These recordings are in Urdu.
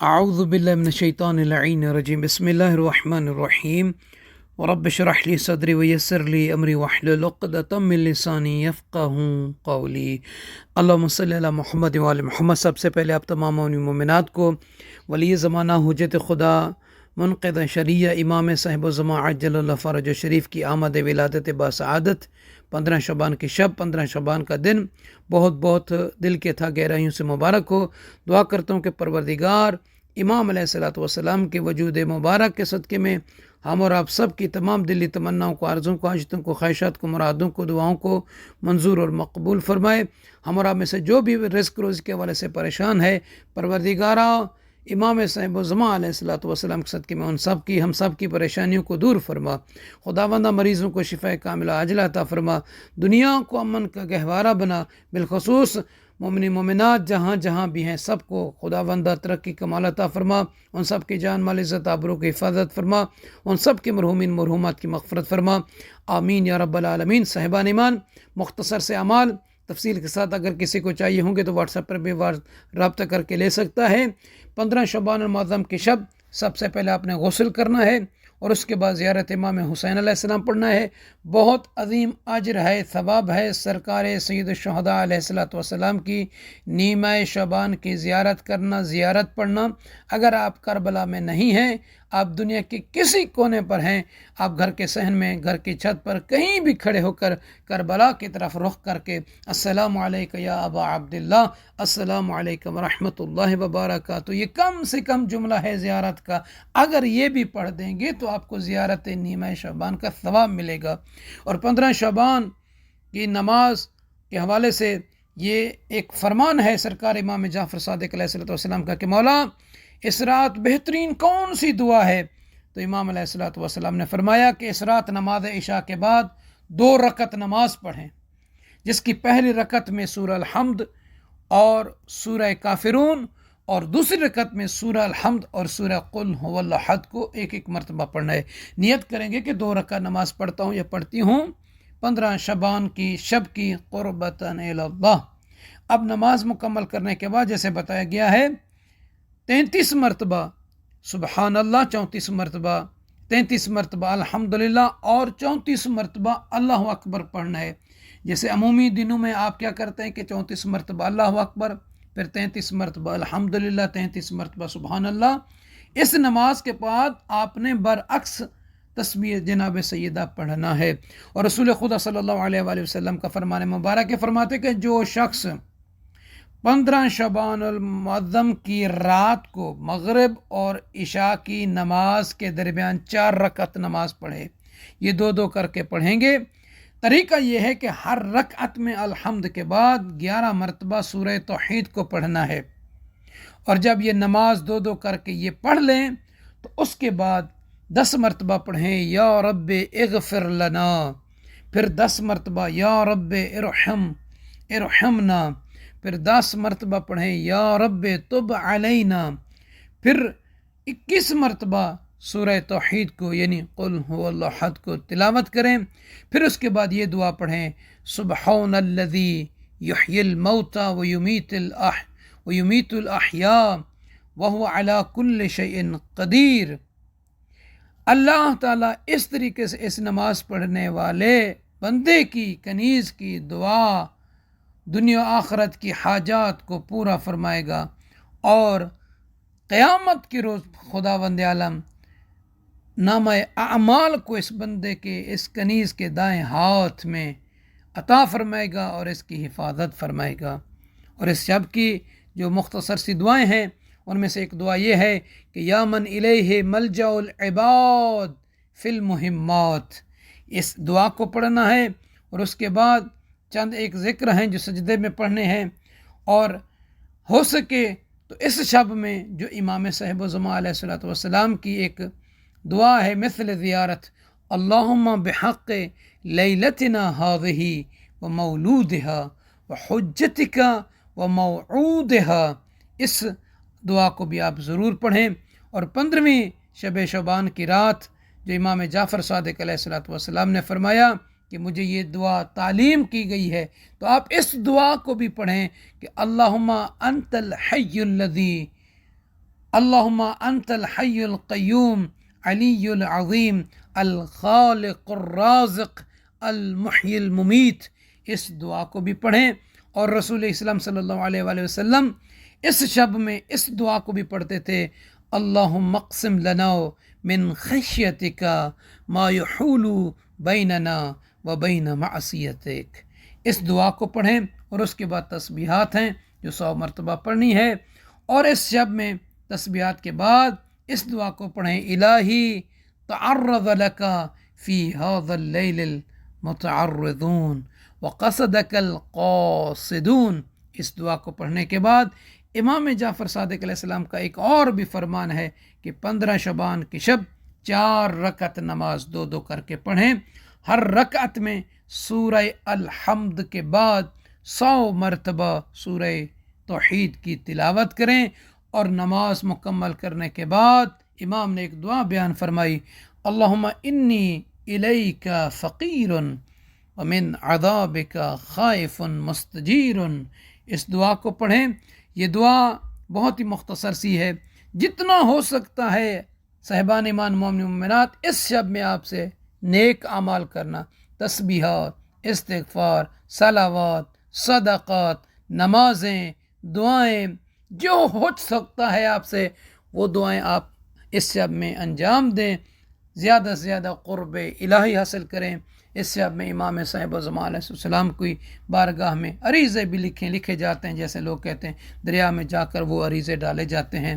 اعوذ باللہ من الشیطان اللعین الرجیم بسم اللہ الرحمن الرحیم رب اشرح لی صدری ویسر لی امری واحلل عقدۃ من لسانی یفقہوا قولی۔ اللہم صلی علی محمد وآل محمد۔ سب سے پہلے آپ تمام مومنات کو ولی زمانہ حجت خدا منقذ شریعہ امام صاحب الزمان عجل اللہ فرج شریف کی آمد ولادت باسعادت 15 شعبان کی شب، 15 شعبان کا دن بہت بہت دل کے تھا گہرائیوں سے مبارک ہو۔ دعا کرتا ہوں کہ پروردگار امام علیہ الصلوۃ والسلام کے وجود مبارک کے صدقے میں ہم اور آپ سب کی تمام دلی تمناؤں کو، عرضوں کو، حاجتوں کو، خواہشات کو، مرادوں کو، دعاؤں کو منظور اور مقبول فرمائے۔ ہم اور آپ میں سے جو بھی رزق روزی کے حوالے سے پریشان ہے، پروردگارہ امام صاحب الزمان علیہ الصلوۃ والسلام کے صدقے میں ہم سب کی پریشانیوں کو دور فرما۔ خداوندہ مریضوں کو شفا کاملہ عاجلہ عطا فرما، دنیا کو امن کا گہوارہ بنا، بالخصوص مومنی مومنات جہاں جہاں بھی ہیں سب کو خداوندہ ترقی کمال عطا فرما، ان سب کی جان مال عزت آبرو کی حفاظت فرما، ان سب کے مرحومین مرحومات کی مغفرت فرما، آمین یا رب العالمین۔ صاحبان ایمان، مختصر سے اعمال تفصیل کے ساتھ اگر کسی کو چاہیے ہوں گے تو واٹس ایپ پر بھی رابطہ کر کے لے سکتا ہے۔ 15 شعبان المعظم کی شب سب سے پہلے آپ نے غسل کرنا ہے اور اس کے بعد زیارت امام حسین علیہ السلام پڑھنا ہے۔ بہت عظیم اجر ہے، ثواب ہے۔ سرکار سید الشہداء علیہ الصلوۃ والسلام کی نیمہ شعبان کی زیارت کرنا، زیارت پڑھنا۔ اگر آپ کربلا میں نہیں ہیں، آپ دنیا کے کسی کونے پر ہیں، آپ گھر کے صحن میں، گھر کی چھت پر کہیں بھی کھڑے ہو کر کربلا کی طرف رخ کر کے السلام علیکم یا ابا عبداللہ، السلام علیکم ورحمۃ اللہ وبرکاتہ، یہ کم سے کم جملہ ہے زیارت کا۔ اگر یہ بھی پڑھ دیں گے تو آپ کو زیارت نیمہ شعبان کا ثواب ملے گا۔ اور 15 شعبان کی نماز کے حوالے سے یہ ایک فرمان ہے سرکار امام جعفر صادق علیہ السلام کا کہ مولا اس رات بہترین کون سی دعا ہے؟ تو امام علیہ السلام نے فرمایا کہ اس رات نماز عشاء کے بعد 2 رکعت نماز پڑھیں، جس کی پہلی رکعت میں سورہ الحمد اور سورہ کافرون اور دوسری رکعت میں سورہ الحمد اور سورہ قل هو اللہ احد کو ایک ایک مرتبہ پڑھنا ہے۔ نیت کریں گے کہ 2 رکعت نماز پڑھتا ہوں یا پڑھتی ہوں 15 شعبان کی شب کی قربتاً الی اللہ۔ اب نماز مکمل کرنے کے بعد جیسے بتایا گیا ہے 33 مرتبہ سبحان اللہ، 34 مرتبہ 33 مرتبہ الحمدللہ اور 34 مرتبہ اللہ اکبر پڑھنا ہے۔ جیسے عمومی دنوں میں آپ کیا کرتے ہیں کہ 34 مرتبہ اللہ اکبر، پھر 33 مرتبہ الحمدللہ، 33 مرتبہ سبحان اللہ۔ اس نماز کے بعد آپ نے برعکس تسبیح جناب سیدہ پڑھنا ہے۔ اور رسول خدا صلی اللہ علیہ وآلہ وسلم کا فرمان مبارک فرماتے کہ جو شخص 15 شعبان المعظم کی رات کو مغرب اور عشاء کی نماز کے درمیان 4 رکعت نماز پڑھے، یہ 2 کر کے پڑھیں گے۔ طریقہ یہ ہے کہ ہر رکعت میں الحمد کے بعد 11 مرتبہ سورہ توحید کو پڑھنا ہے، اور جب یہ نماز 2 کر کے یہ پڑھ لیں تو اس کے بعد 10 مرتبہ پڑھیں یا رب اغفر لنا، پھر 10 مرتبہ یا رب ارحمنا، پھر 10 مرتبہ پڑھیں یا رب تب علینا، پھر 21 مرتبہ سورہ توحید کو یعنی قل هو اللہ احد کو تلاوت کریں۔ پھر اس کے بعد یہ دعا پڑھیں سبحان الذی یحیی الموتى ویمیت الاحیاء وهو علی کل شیء قدیر۔ اللہ تعالیٰ اس طریقے سے اس نماز پڑھنے والے بندے کی کنیز کی دعا دنیا آخرت کی حاجات کو پورا فرمائے گا، اور قیامت کے روز خداوند عالم نامہ اعمال کو اس بندے کے، اس کنیز کے دائیں ہاتھ میں عطا فرمائے گا اور اس کی حفاظت فرمائے گا۔ اور اس شب کی جو مختصر سی دعائیں ہیں ان میں سے ایک دعا یہ ہے کہ یا من الیہ ملجأ العباد فی المہمات، اس دعا کو پڑھنا ہے۔ اور اس کے بعد چند ایک ذکر ہیں جو سجدے میں پڑھنے ہیں، اور ہو سکے تو اس شب میں جو امام صاحب الزمان علیہ الصلوۃ والسلام کی ایک دعا ہے مثل زیارت اللہم بحق لیلتنا هذه ومولودها وحجتك وموعودها، اس دعا کو بھی آپ ضرور پڑھیں۔ اور 15ویں شب شعبان کی رات جو امام جعفر صادق علیہ الصلوۃ والسلام نے فرمایا کہ مجھے یہ دعا تعلیم کی گئی ہے، تو آپ اس دعا کو بھی پڑھیں کہ اللہم انت الحی الذی اللہم انت الحی القیوم علی العظیم الخالق الرازق المحیی الممیت. اس دعا کو بھی پڑھیں. اور رسول اسلام صلی اللہ علیہ وآلہ وسلم اس شب میں اس دعا کو بھی پڑھتے تھے. اللہم اقسم لنا من خشیتک ما یحول بیننا و بین معصیتک. اس دعا کو پڑھیں. اور اس کے بعد تسبیحات ہیں جو 100 مرتبہ پڑھنی ہے. اور اس شب میں تسبیحات کے بعد اس دعا کو پڑھیں. الہی تعرض لک فی ھذا اللیل المتعرضون وقصدک القاصدون. اس دعا کو پڑھنے کے بعد امام جعفر صادق علیہ السلام کا ایک اور بھی فرمان ہے کہ 15 شعبان کی شب 4 رکعت نماز 2 کر کے پڑھیں. ہر رکعت میں سورہ الحمد کے بعد 100 مرتبہ سورہ توحید کی تلاوت کریں. اور نماز مکمل کرنے کے بعد امام نے ایک دعا بیان فرمائی. اللہم انی الیک فقیر ومن عذابک خائف مستجیر. اس دعا کو پڑھیں. یہ دعا بہت ہی مختصر سی ہے. جتنا ہو سکتا ہے صاحبان ایمان مومن مومنات اس شب میں آپ سے نیک اعمال کرنا. تسبیحات، استغفار، صلوات، صدقات، نمازیں، دعائیں، جو ہو سکتا ہے آپ سے وہ دعائیں آپ اس شب میں انجام دیں. زیادہ سے زیادہ قرب الہی حاصل کریں. اس شب میں امام صاحب زمان علیہ السلام کی بارگاہ میں عریضے بھی لکھے جاتے ہیں. جیسے لوگ کہتے ہیں دریا میں جا کر وہ عریضے ڈالے جاتے ہیں.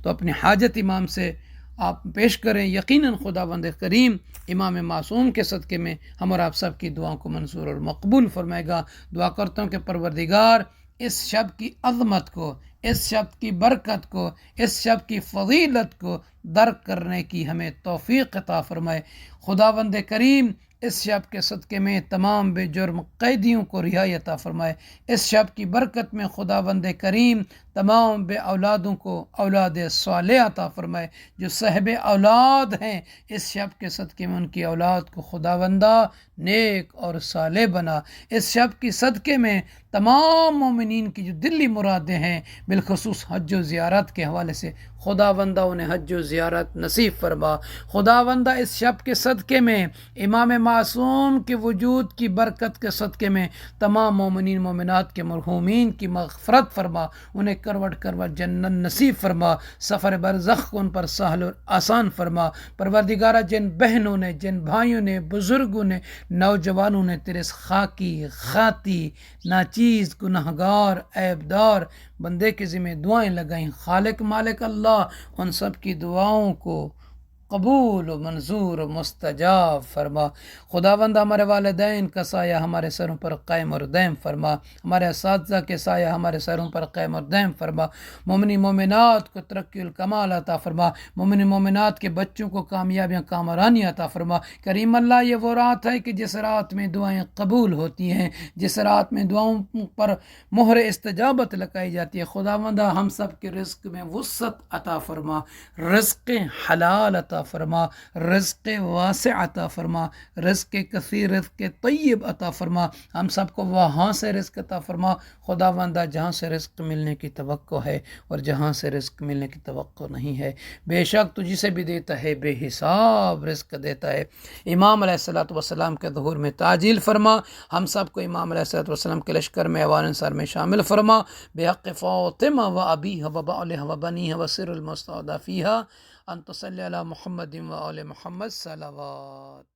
تو اپنی حاجت امام سے آپ پیش کریں. یقیناً خداوند کریم امام معصوم کے صدقے میں ہم اور آپ سب کی دعاؤں کو منظور اور مقبول فرمائے گا. دعا کرتا ہوں کہ پروردگار اس شب کی عظمت کو، اس شب کی برکت کو، اس شب کی فضیلت کو درک کرنے کی ہمیں توفیق عطا فرمائے. خداوند کریم اس شب کے صدقے میں تمام بے جرم قیدیوں کو رہائی عطا فرمائے. اس شب کی برکت میں خداوند کریم تمام بے اولادوں کو اولاد صالح عطا فرمائے. جو صاحب اولاد ہیں اس شب کے صدقے میں ان کی اولاد کو خداوندہ نیک اور صالح بنا. اس شب کی صدقے میں تمام مومنین کی جو دلی مرادیں ہیں بالخصوص حج و زیارت کے حوالے سے خداوندہ انہیں حج و زیارت نصیب فرما. خداوندہ اس شب کے صدقے میں امام معصوم کے وجود کی برکت کے صدقے میں تمام مومنین مومنات کے مرحومین کی مغفرت فرما. انہیں کروٹ کروٹ جنت نصیب فرما. سفر برزخ کو ان پر سہل اور آسان فرما. پروردگارہ جن بہنوں نے، جن بھائیوں نے، بزرگوں نے، نوجوانوں نے تیرے خاکی خاتی ناچیز گناہگار عیبدار بندے کے ذمہ دعائیں لگائیں، خالق مالک اللہ ان سب کی دعاؤں کو قبول و منظور و مستجاب فرما. خداوند ہمارے والدین کا سایہ ہمارے سروں پر قائم اور دائم فرما. ہمارے اساتذہ کے سایہ ہمارے سروں پر قائم اور دائم فرما. مومنی مومنات کو ترقی الکمال عطا فرما. مومنی مومنات کے بچوں کو کامیابیاں کامرانی عطا فرما. کریم اللہ یہ وہ رات ہے کہ جس رات میں دعائیں قبول ہوتی ہیں، جس رات میں دعاؤں پر مہر استجابت لگائی جاتی ہے. خداوند ہم سب کے رزق میں وسعت عطا فرما. رزق حلال عطا فرما، رزق واسع عطا فرما، رزق کثیر، رزق طیب عطا فرما. ہم سب کو وہاں سے رزق عطا فرما خداوندہ جہاں سے رزق ملنے کی توقع ہے اور جہاں سے رزق ملنے کی توقع نہیں ہے. بے شک تو جسے بھی دیتا ہے بے حساب رزق دیتا ہے. امام علیہ الصلوۃ والسلام کے ظہور میں تعجیل فرما. ہم سب کو امام علیہ الصلوۃ والسلام کے لشکر میں اوان انصار میں شامل فرما. بحق فاطمہ و ابیہ و بعلہ و بنیہ و سر المستودع فیہا ان تصلی علی محمد و آل محمد صلوات.